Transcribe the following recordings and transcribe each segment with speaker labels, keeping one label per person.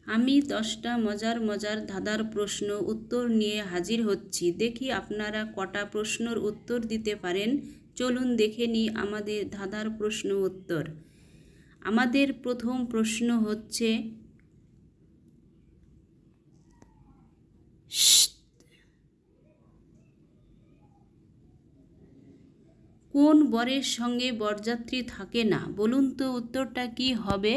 Speaker 1: আমি 10টা মজার মজার ধাঁধার প্রশ্ন উত্তর নিয়ে হাজির হচ্ছি। দেখি আপনারা কটা প্রশ্নের উত্তর দিতে পারেন। চলুন দেখে নিই আমাদের ধাঁধার প্রশ্ন উত্তর। আমাদের প্রথম প্রশ্ন হচ্ছে, কোন বরের সঙ্গে বরযাত্রী থাকে না? বলুন তো উত্তরটা কি হবে?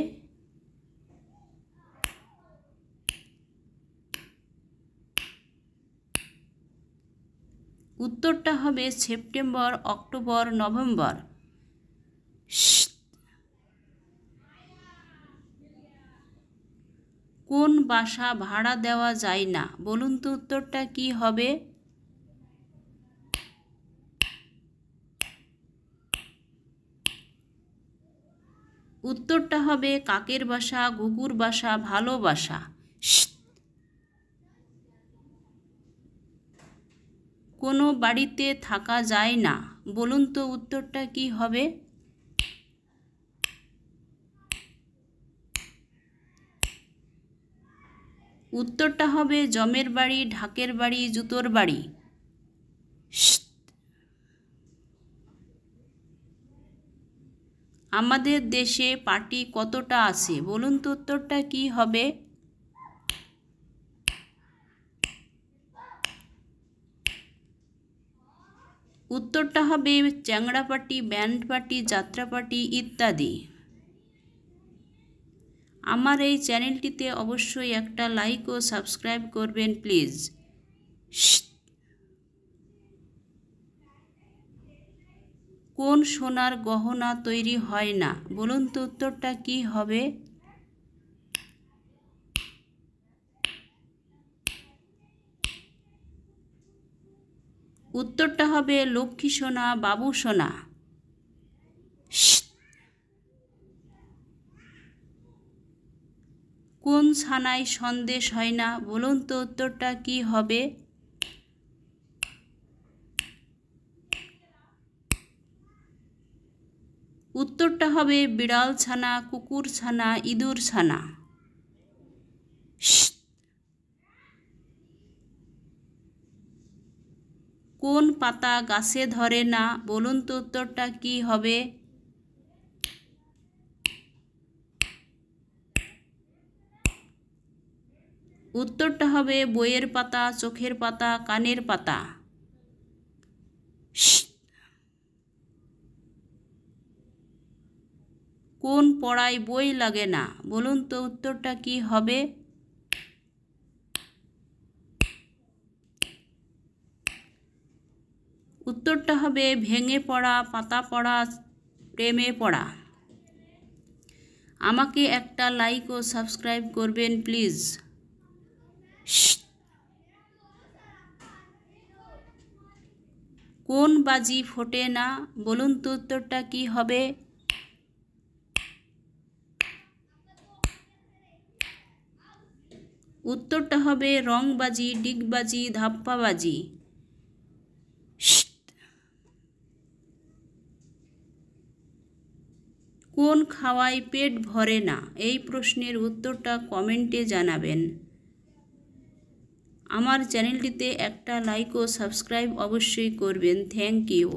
Speaker 1: উত্তরটা হবে সেপ্টেম্বর, অক্টোবর, নভেম্বর। কোন বাসা ভাড়া দেওয়া যায় না? বলুন তো উত্তরটা কি হবে? উত্তরটা হবে কাকের বাসা, ঘুঘুর বাসা, ভালোবাসা। কোনো বাড়িতে থাকা যায় না? বলুন তো উত্তরটা কি হবে? উত্তরটা হবে জমের বাড়ি, ঢাকের বাড়ি, জুতোর বাড়ি। আমাদের দেশে পার্টি কতটা আছে? বলুন তো উত্তরটা কি হবে? উত্তরটা হবে চ্যাংড়া পার্টি, ব্যান্ড পার্টি, যাত্রা পার্টি ইত্যাদি। আমার এই চ্যানেলটিতে অবশ্যই একটা লাইক ও সাবস্ক্রাইব করবেন প্লিজ। কোন সোনার গহনা তৈরি হয় না? বলুন তো উত্তরটা কি হবে? উত্তরটা হবে লক্ষ্মী সোনা, বাবু সোনা। কোন ছানায় সন্দেশ হয় না? বলুন তো উত্তরটা কি হবে? উত্তরটা হবে বিড়াল ছানা, কুকুর ছানা, ইঁদুর ছানা। কোন পাতা গাছে ধরে না? বলুন তো উত্তরটা কি হবে? উত্তরটা হবে বইয়ের পাতা, চোখের পাতা, কানের পাতা। কোন পড়ায় বই লাগে না? বলুন তো উত্তরটা কি হবে? উত্তরটা হবে ভেঙে পড়া, পাতা পড়া, প্রেমে পড়া। আমাকে একটা লাইক ও সাবস্ক্রাইব করবেন প্লিজ। কোন বাজি ফোটে না? বলুন তো উত্তরটা কি হবে? উত্তরটা হবে রংবাজি, ডিগবাজি, ধাপ্পাবাজি। কোন খাওয়ায় পেট ভরে না? এই প্রশ্নের উত্তরটা কমেন্টে জানাবেন। আমার চ্যানেলটিতে একটা লাইক ও সাবস্ক্রাইব অবশ্যই করবেন। Thank you.